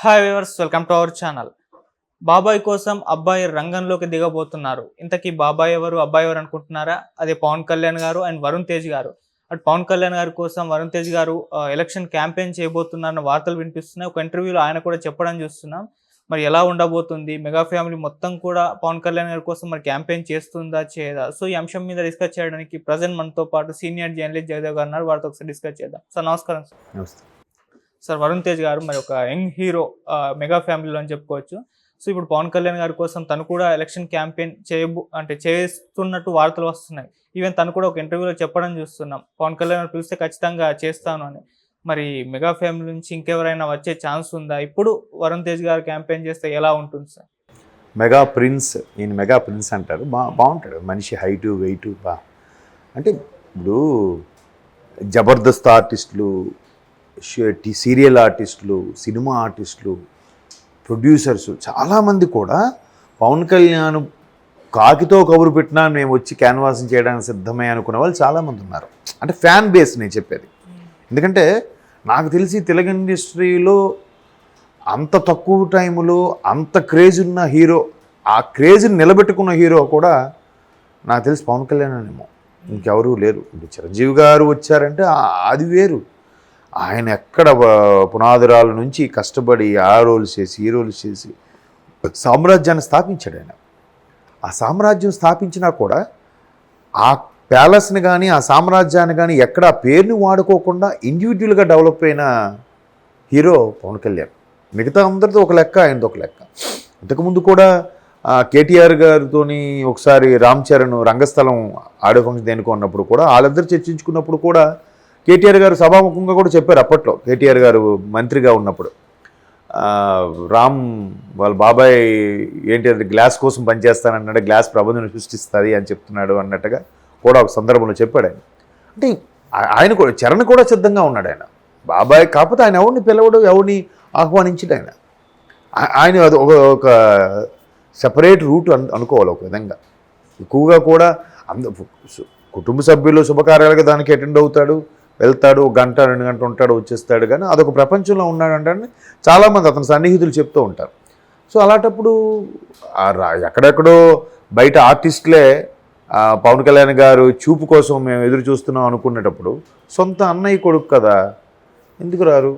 Hi viewers, welcome to our channel. బాబాయ్ కోసం అబ్బాయి రంగంలోకి దిగబోతున్నారు. ఇంతకీ బాబాయ్ ఎవరు, అబ్బాయి ఎవరు అనుకుంటున్నారా? అదే పవన్ కళ్యాణ్ గారు అండ్ వరుణ్ తేజ్ గారు. అటు పవన్ కళ్యాణ్ గారి కోసం వరుణ్ తేజ్ గారు ఎలక్షన్ క్యాంపెయిన్ చేయబోతున్నారన్న వార్తలు వినిపిస్తున్నాయి. ఒక ఇంటర్వ్యూలో ఆయన కూడా చెప్పడం చూస్తున్నాం. మరి ఎలా ఉండబోతుంది? మెగా ఫ్యామిలీ మొత్తం కూడా పవన్ కళ్యాణ్ గారి కోసం మరి క్యాంపెయిన్ చేస్తుందా, చేయదా? సో ఈ అంశం మీద డిస్కస్ చేయడానికి ప్రజెంట్ మనతో పాటు సీనియర్ జర్నలిస్ట్ జయదేవ్ గారు ఉన్నారు. వారితో ఒకసారి డిస్కస్ చేద్దాం. సార్ నమస్కారం. సార్ వరుణ్ తేజ్ గారు మరి ఒక యంగ్ హీరో మెగా ఫ్యామిలీలో అని చెప్పుకోవచ్చు. సో ఇప్పుడు పవన్ కళ్యాణ్ గారి కోసం తను కూడా ఎలక్షన్ క్యాంపెయిన్ చేస్తున్నట్టు వార్తలు వస్తున్నాయి. ఈవెన్ తను కూడా ఒక ఇంటర్వ్యూలో చెప్పడం చూస్తున్నాం, పవన్ కళ్యాణ్ గారు పిలిస్తే ఖచ్చితంగా చేస్తాను అని. మరి మెగా ఫ్యామిలీ నుంచి ఇంకెవరైనా వచ్చే ఛాన్స్ ఉందా? ఇప్పుడు వరుణ్ తేజ్ గారు క్యాంపెయిన్ చేస్తే ఎలా ఉంటుంది సార్? మెగా ప్రిన్స్, ఈయన మెగా ప్రిన్స్ అంటారు. బాగుంటాడు మనిషి, హైటు వెయిటు అంటే ఇప్పుడు జబర్దస్త్ ఆర్టిస్టులు, సీరియల్ ఆర్టిస్టులు, సినిమా ఆర్టిస్టులు, ప్రొడ్యూసర్స్ చాలామంది కూడా పవన్ కళ్యాణ్ కాకితో కబురు పెట్టినా మేము వచ్చి క్యాన్వాసింగ్ చేయడానికి సిద్ధమే అనుకునే వాళ్ళు చాలామంది ఉన్నారు. అంటే ఫ్యాన్ బేస్ నేను చెప్పేది. ఎందుకంటే నాకు తెలిసి తెలుగు ఇండస్ట్రీలో అంత తక్కువ టైంలో అంత క్రేజ్ ఉన్న హీరో, ఆ క్రేజ్ని నిలబెట్టుకున్న హీరో కూడా నాకు తెలిసి పవన్ కళ్యాణ్ ఏమో, ఇంకెవరూ లేరు. ఇప్పుడు చిరంజీవి గారు వచ్చారంటే అది వేరు. ఆయన ఎక్కడ పునాదురాల నుంచి కష్టపడి ఆ రోల్స్ చేసి ఈ రోల్స్ చేసి సామ్రాజ్యాన్ని స్థాపించాడు ఆయన. ఆ సామ్రాజ్యం స్థాపించినా కూడా ఆ ప్యాలెస్ని కానీ ఆ సామ్రాజ్యాన్ని కానీ ఎక్కడ ఆ పేరుని వాడుకోకుండా ఇండివిజువల్గా డెవలప్ అయిన హీరో పవన్ కళ్యాణ్. మిగతా అందరితో ఒక లెక్క, ఆయనతో ఒక లెక్క. ఇంతకుముందు కూడా కేటీఆర్ గారితో ఒకసారి రామ్ చరణ్ రంగస్థలం ఆడియో ఫంక్షన్ దేనికొన్నప్పుడు కూడా వాళ్ళిద్దరు చర్చించుకున్నప్పుడు కూడా కేటీఆర్ గారు సభాముఖంగా కూడా చెప్పారు. అప్పట్లో కేటీఆర్ గారు మంత్రిగా ఉన్నప్పుడు రామ్ వాళ్ళ బాబాయ్ ఏంటి అది గ్లాస్ కోసం పనిచేస్తానన్నాడు, గ్లాస్ ప్రబంధం సృష్టిస్తుంది అని చెప్తున్నాడు అన్నట్టుగా కూడా ఒక సందర్భంలో చెప్పాడు ఆయన. అంటే ఆయన కూడా చరణ్ కూడా సిద్ధంగా ఉన్నాడు. ఆయన బాబాయ్ కాకపోతే ఆయన ఎవరిని పిలవడు, ఎవరిని ఆహ్వానించడు. ఆయన అది ఒక సెపరేట్ రూట్ అనుకోవాలి. ఒక విధంగా ఎక్కువగా కూడా కుటుంబ సభ్యులు శుభకార్యాలుగా దానికి అటెండ్ అవుతాడు, వెళ్తాడు, 1 గంట 2 గంటలు ఉంటాడు, వచ్చేస్తాడు. కానీ అదొక ప్రపంచంలో ఉన్నాడంటే చాలామంది అతని సన్నిహితులు చెప్తూ ఉంటారు. సో అలాంటప్పుడు ఎక్కడెక్కడో బయట ఆర్టిస్టులే పవన్ కళ్యాణ్ గారు చూపు కోసం మేము ఎదురు చూస్తున్నాం అనుకునేటప్పుడు సొంత అన్నయ్య కొడుకు కదా, ఎందుకు రారు?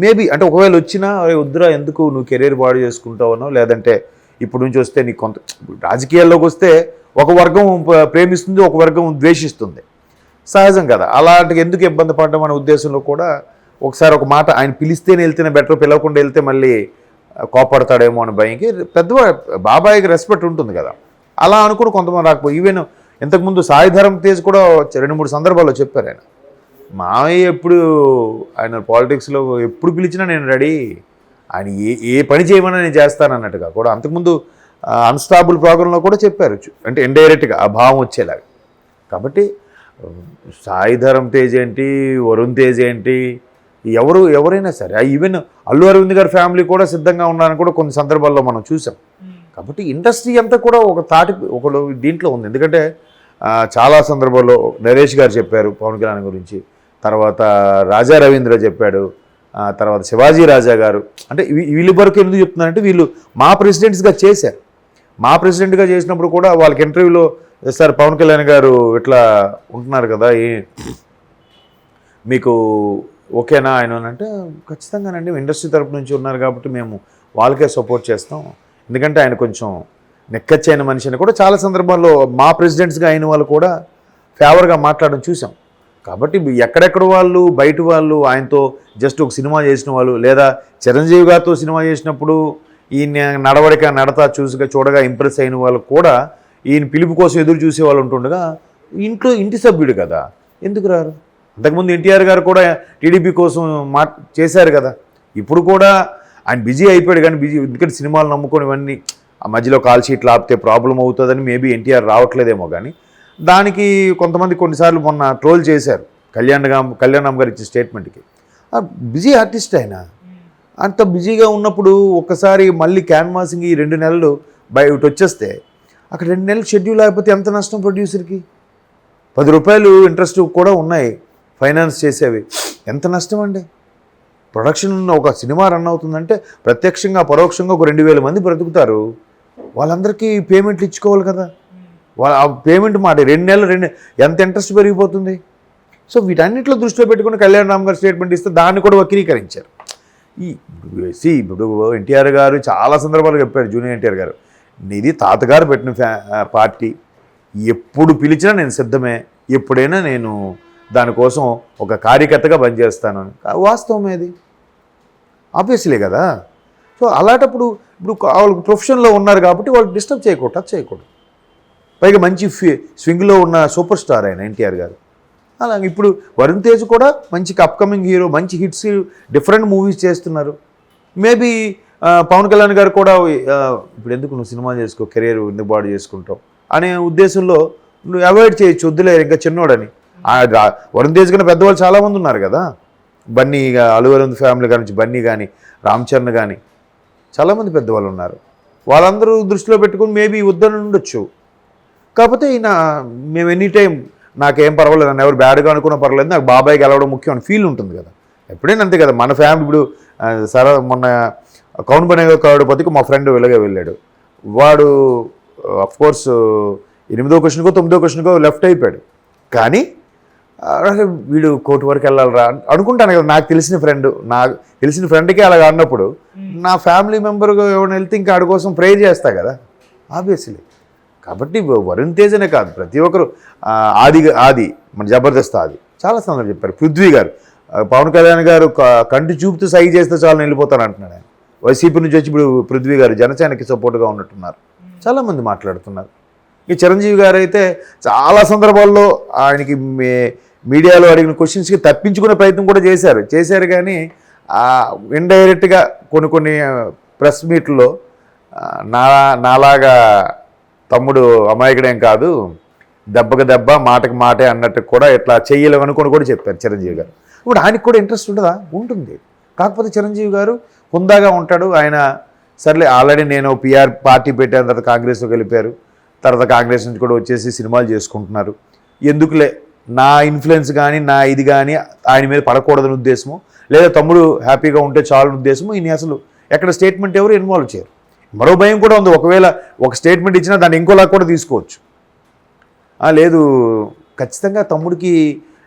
మేబీ అంటే ఒకవేళ వచ్చినా వద్దురా, ఎందుకు నువ్వు కెరీర్ బాడీ చేసుకుంటావనో, లేదంటే ఇప్పుడు నుంచి వస్తే నీకు కొంత రాజకీయాల్లోకి వస్తే ఒక వర్గం ప్రేమిస్తుంది, ఒక వర్గం ద్వేషిస్తుంది, సహజం కదా. అలాంటి ఎందుకు ఇబ్బంది పడడం అనే ఉద్దేశంలో కూడా ఒకసారి ఒక మాట ఆయన పిలిస్తేనే వెళ్తేనే బెటర్, పిలవకుండా వెళ్తే మళ్ళీ కోపడతాడేమో అని భయంకి బాబాయ్కి రెస్పెక్ట్ ఉంటుంది కదా. అలా అనుకుని కొంతమంది రాకపోయి, ఈవెన్ ఇంతకుముందు సాయి ధరమ్ తేజ్ కూడా 2-3 సందర్భాల్లో చెప్పారు ఆయన, మావయ్య ఎప్పుడు ఆయన పాలిటిక్స్లో ఎప్పుడు పిలిచినా నేను రెడీ, ఆయన ఏ పని చేయమన్నా నేను చేస్తాను అన్నట్టుగా కూడా అంతకుముందు అన్స్టాబుల్ ప్రోగ్రాంలో కూడా చెప్పారు. అంటే ఇండైరెక్ట్గా ఆ భావం వచ్చేలాగా. కాబట్టి సాయి ధరమ్ తేజ్ ఏంటి, వరుణ్ తేజ్ ఏంటి, ఎవరైనా సరే, ఈవెన్ అల్లు అరవింద్ గారి ఫ్యామిలీ కూడా సిద్ధంగా ఉన్నారని కూడా కొన్ని సందర్భాల్లో మనం చూసాం. కాబట్టి ఇండస్ట్రీ అంతా కూడా ఒక దీంట్లో ఉంది. ఎందుకంటే చాలా సందర్భాల్లో నరేష్ గారు చెప్పారు పవన్ కళ్యాణ్ గురించి, తర్వాత రాజా రవీంద్ర చెప్పాడు, తర్వాత శివాజీ రాజా గారు. అంటే వీళ్ళ వరకు ఎందుకు చెప్తున్నారంటే వీళ్ళు మా ప్రెసిడెంట్స్గా చేశారు. మా ప్రెసిడెంట్గా చేసినప్పుడు కూడా వాళ్ళకి ఇంటర్వ్యూలో, సార్ పవన్ కళ్యాణ్ గారు ఇట్లా ఉంటున్నారు కదా, మీకు ఓకేనా ఆయన అంటే, ఖచ్చితంగానండి ఇండస్ట్రీ తరపు నుంచి ఉన్నారు కాబట్టి మేము వాళ్ళకే సపోర్ట్ చేస్తాం, ఎందుకంటే ఆయన కొంచెం నెక్కచ్చైన మనిషి అని కూడా చాలా సందర్భాల్లో మా ప్రెసిడెంట్స్గా అయిన వాళ్ళు కూడా ఫేవర్గా మాట్లాడడం చూసాం. కాబట్టి ఎక్కడెక్కడ వాళ్ళు బయట వాళ్ళు ఆయనతో జస్ట్ ఒక సినిమా చేసిన వాళ్ళు, లేదా చిరంజీవి గారితో సినిమా చేసినప్పుడు ఈయన నడతా చూడగా ఇంప్రెస్ అయిన వాళ్ళు కూడా ఈయన పిలుపు కోసం ఎదురు చూసే వాళ్ళు ఉంటుండగా ఇంటి సభ్యుడు కదా, ఎందుకు రారు? అంతకుముందు ఎన్టీఆర్ గారు కూడా టీడీపీ కోసం చేశారు కదా. ఇప్పుడు కూడా ఆయన బిజీ అయిపోయాడు, కానీ ఎందుకంటే సినిమాలు నమ్ముకొని ఇవన్నీ ఆ మధ్యలో కాల్ షీట్లు ఆపితే ప్రాబ్లం అవుతుందని మేబీ ఎన్టీఆర్ రావట్లేదేమో. కానీ దానికి కొంతమంది కొన్నిసార్లు మొన్న ట్రోల్ చేశారు కళ్యాణ్ గారు ఇచ్చే స్టేట్మెంట్కి. బిజీ ఆర్టిస్ట్ ఆయన, అంత బిజీగా ఉన్నప్పుడు ఒక్కసారి మళ్ళీ క్యాన్వాసింగ్ ఈ 2 నెలలు బయట వచ్చేస్తే అక్కడ 2 నెలలు షెడ్యూల్ అయిపోతే ఎంత నష్టం ప్రొడ్యూసర్కి? 10 రూపాయలు ఇంట్రెస్ట్ కూడా ఉన్నాయి ఫైనాన్స్ చేసేవి, ఎంత నష్టం అండి? ప్రొడక్షన్ ఒక సినిమా రన్ అవుతుందంటే ప్రత్యక్షంగా పరోక్షంగా ఒక 2,000 మంది బ్రతుకుతారు. వాళ్ళందరికీ పేమెంట్లు ఇచ్చుకోవాలి కదా. వాళ్ళ ఆ పేమెంట్ మాట 2 నెలలు ఎంత ఇంట్రెస్ట్ పెరిగిపోతుంది. సో వీటన్నిటిలో దృష్టిలో పెట్టుకుని కళ్యాణ్ రామ్ గారు స్టేట్మెంట్ ఇస్తే దాన్ని కూడా వక్రీకరించారు. ఇప్పుడు ఎన్టీఆర్ గారు చాలా సందర్భాలు చెప్పారు, జూనియర్ ఎన్టీఆర్ గారు, ఇది తాతగారు పెట్టిన పార్టీ, ఎప్పుడు పిలిచినా నేను సిద్ధమే, ఎప్పుడైనా నేను దానికోసం ఒక కార్యకర్తగా పనిచేస్తాను అని. వాస్తవం ఏది, ఆబ్వియస్లీ కదా. సో అలాంటప్పుడు ఇప్పుడు వాళ్ళకి ప్రొఫెషన్లో ఉన్నారు కాబట్టి వాళ్ళు డిస్టర్బ్ చేయకూడదు, టచ్ చేయకూడదు. పైగా మంచి స్వింగ్లో ఉన్న సూపర్ స్టార్ ఆయన ఎన్టీఆర్ గారు. అలాగే ఇప్పుడు వరుణ్ తేజ్ కూడా మంచి అప్కమింగ్ హీరో, మంచి హిట్స్, డిఫరెంట్ మూవీస్ చేస్తున్నారు. మేబీ పవన్ కళ్యాణ్ గారు కూడా ఇప్పుడు ఎందుకు నువ్వు సినిమా చేసుకో, కెరీర్ ఎందుకు బాడు చేసుకుంటావు అనే ఉద్దేశంలో నువ్వు అవాయిడ్ చేయొచ్చు, వద్దులే ఇంకా చిన్నోడని. వరుణ్ తేజ్ కన్నా పెద్దవాళ్ళు చాలామంది ఉన్నారు కదా, బన్నీ, అల్లు అరవింద్ ఫ్యామిలీ కానీ బన్నీ కానీ రామ్ చరణ్ కానీ చాలామంది పెద్దవాళ్ళు ఉన్నారు. వాళ్ళందరూ దృష్టిలో పెట్టుకుని మేబీ వద్దని ఉండొచ్చు. కాకపోతే ఈయన మేము ఎనీ టైం నాకేం పర్వాలేదు, నన్ను ఎవరు బ్యాడ్గా అనుకున్నా పర్వాలేదు, నాకు బాబాయ్ గెలవడం ముఖ్యం అని ఫీల్ ఉంటుంది కదా. ఎప్పుడైనా అంతే కదా. మన ఫ్యామిలీ ఇప్పుడు మొన్న కౌన్ బనేగా కరోడ్పతికి మా ఫ్రెండ్ వెళ్ళాడు. వాడు అఫ్కోర్స్ 8వ క్వశ్చన్కో 9వ క్వశ్చన్కో లెఫ్ట్ అయిపోయాడు. కానీ వీడు కోర్టు వరకు వెళ్ళాలరా అనుకుంటాను కదా. నాకు తెలిసిన ఫ్రెండ్కే అలాగ అన్నప్పుడు నా ఫ్యామిలీ మెంబర్ ఎవరైనా వెళ్తే ఇంకా ఆడి కోసం ప్రే చేస్తా కదా, ఆబ్వియస్లీ. కాబట్టి వరుణ్ తేజ్ అనే కాదు, ప్రతి ఒక్కరు ఆది మన జబర్దస్త్ ఆది చాలా సందర్భం చెప్పారు. పృథ్వీ గారు, పవన్ కళ్యాణ్ గారు కంటి చూపుతూ సై చేస్తే చాలు వెళ్ళిపోతాను అంటున్నాడు ఆయన. వైసీపీ నుంచి వచ్చి ఇప్పుడు పృథ్వీ గారు జనసేనకి సపోర్ట్గా ఉన్నట్టున్నారు, చాలామంది మాట్లాడుతున్నారు. ఈ చిరంజీవి గారు అయితే చాలా సందర్భాల్లో ఆయనకి మీడియాలో అడిగిన క్వశ్చన్స్కి తప్పించుకునే ప్రయత్నం కూడా చేశారు. కానీ ఇండైరెక్ట్గా కొన్ని ప్రెస్ మీట్లో నాలాగా తమ్ముడు అమాయకుడేం కాదు, దెబ్బకి దెబ్బ మాటకి మాటే అన్నట్టు కూడా ఇట్లా చెయ్యలేము అనుకుని కూడా చెప్పారు చిరంజీవి గారు. ఇప్పుడు ఆయనకి కూడా ఇంట్రెస్ట్ ఉండదా? ఉంటుంది. కాకపోతే చిరంజీవి గారు హుందాగా ఉంటాడు. ఆయన సర్లే, ఆల్రెడీ నేను పిఆర్ పార్టీ పెట్టాను, తర్వాత కాంగ్రెస్లోకి వెళ్ళిపోయారు, తర్వాత కాంగ్రెస్ నుంచి కూడా వచ్చేసి సినిమాలు చేసుకుంటున్నారు, ఎందుకులే నా ఇన్ఫ్లుయెన్స్ కానీ నా ఇది కానీ ఆయన మీద పడకూడదని ఉద్దేశము, లేదా తమ్ముడు హ్యాపీగా ఉంటే చాలని ఉద్దేశము. ఈయన అసలు ఎక్కడ స్టేట్మెంట్ ఎవరు ఇన్వాల్వ్ చేయరు. మరో భయం కూడా ఉంది, ఒకవేళ ఒక స్టేట్మెంట్ ఇచ్చినా దాన్ని ఇంకోలా కూడా తీసుకోవచ్చు. లేదు, ఖచ్చితంగా తమ్ముడికి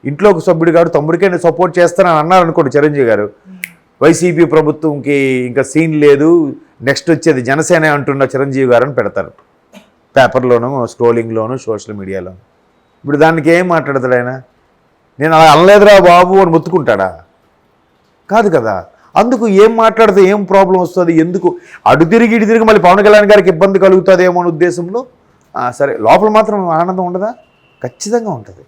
ఇంట్లో ఒక సభ్యుడు కాదు, తమ్ముడికే నేను సపోర్ట్ చేస్తానని అన్నారు అనుకోండి చిరంజీవి గారు, వైసీపీ ప్రభుత్వంకి ఇంకా సీన్ లేదు, నెక్స్ట్ వచ్చేది జనసేన అంటున్న చిరంజీవి గారు అని పెడతారు పేపర్లోనూ, స్క్రోలింగ్లోనూ, సోషల్ మీడియాలోనూ. ఇప్పుడు దానికి ఏం మాట్లాడతాడు ఆయన? నేను అలా అనలేదురా బాబు అని మొత్తుకుంటాడా? కాదు కదా. అందుకు ఏం మాట్లాడితే ఏం ప్రాబ్లం వస్తుంది, ఎందుకు అటు తిరిగి మళ్ళీ పవన్ కళ్యాణ్ గారికి ఇబ్బంది కలుగుతుందేమో అనే ఉద్దేశంలో సరే, లోపల మాత్రం ఆనందం ఉండదా? ఖచ్చితంగా ఉంటుంది.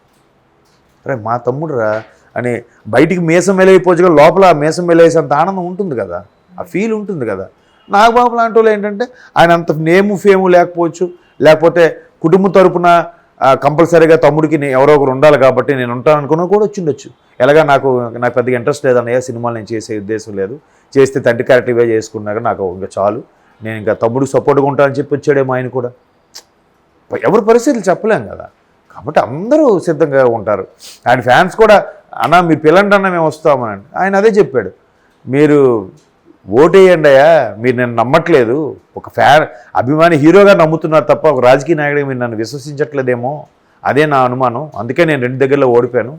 అరే మా తమ్ముడు రా అని బయటికి మేసం వెలైపోవచ్చు కదా, లోపల మేసం వెలేసేంత ఆనందం ఉంటుంది కదా, ఆ ఫీల్ ఉంటుంది కదా. నాగబాబు లాంటి వాళ్ళు ఏంటంటే ఆయన అంత నేము ఫేము లేకపోవచ్చు, లేకపోతే కుటుంబం తరపున కంపల్సరీగా తమ్ముడికి ఎవరో ఒకరు ఉండాలి కాబట్టి నేను ఉంటాను అనుకున్నా కూడా వచ్చిండొచ్చు. ఎలాగా నాకు పెద్దగా ఇంట్రెస్ట్ లేదన్నయ్య, సినిమాలు నేను చేసే ఉద్దేశం లేదు, చేస్తే తండ్రి క్యారెక్టర్గా చేసుకున్నాక నాకు ఇంకా చాలు, నేను ఇంకా తమ్ముడికి సపోర్ట్గా ఉంటానని చెప్పి వచ్చాడేమో ఆయన కూడా. ఎవరి పరిస్థితులు చెప్పలేం కదా. కాబట్టి అందరూ సిద్ధంగా ఉంటారు. ఆయన ఫ్యాన్స్ కూడా అన్న మీరు పిల్లండి అన్న మేము వస్తామని ఆయన అదే చెప్పాడు. మీరు ఓటేయండి అయ్యా, మీరు నన్ను నమ్మట్లేదు, ఒక అభిమాని హీరోగా నమ్ముతున్నారు తప్ప ఒక రాజకీయ నాయకుడిగా మీరు నన్ను విశ్వసించట్లేదేమో, అదే నా అనుమానం. అందుకే నేను 2 దగ్గరలో ఓడిపోయాను.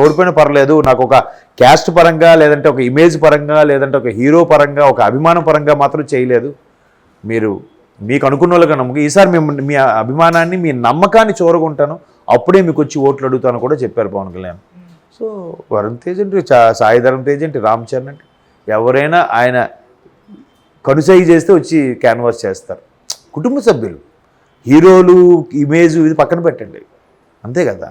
ఓడిపోయినా పర్లేదు, నాకు ఒక క్యాస్ట్ పరంగా, లేదంటే ఒక ఇమేజ్ పరంగా, లేదంటే ఒక హీరో పరంగా, ఒక అభిమానం పరంగా మాత్రం చేయలేదు. మీరు మీకు అనుకున్న వాళ్ళుగా నమ్మకం, ఈసారి మీ అభిమానాన్ని, మీ నమ్మకాన్ని చూరగొంటాను, అప్పుడే మీకు వచ్చి ఓట్లు అడుగుతాను కూడా చెప్పారు పవన్ కళ్యాణ్. సో వరుణ్ తేజ్ అంటే, సాయి ధరమ్ తేజ్ అంటే, రామ్ చరణ్ అంటే ఎవరైనా ఆయన కనుసై చేస్తే వచ్చి క్యాన్వాస్ చేస్తారు. కుటుంబ సభ్యులు, హీరోలు, ఇమేజ్ ఇది పక్కన పెట్టండి, అంతే కదా.